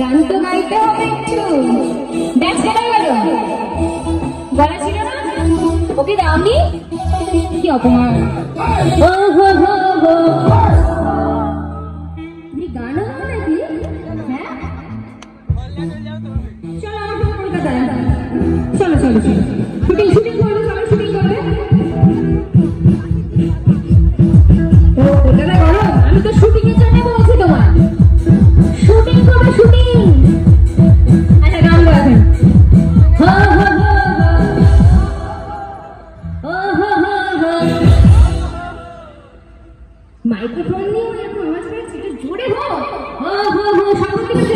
গান তো গাইতে হবে একটু। ব্যাস কেটে গেল, গলা ছিল না, ওকে দাওনি? কি অপমান! ও হো হো হো, তুমি গানও গাও নাকি? হ্যাঁ, চলো আমার সঙ্গে কলকাতায়। চলো চলো চলো, শুটিং শুটিং করবে, চলো শুটিং করবে। ও কলকাতা গরম, আমি তো শুটিং এর জন্য বলছি তোমার। শুটিং করবে শুটিং। আচ্ছা গান গাও এখন। হো হো হো হো, ও হো হো হো। মাইক্রোফোন নিয়ে এরকম আওয়াজ করছে, একটু জোরে হো। হো হো হো, সামনে থেকে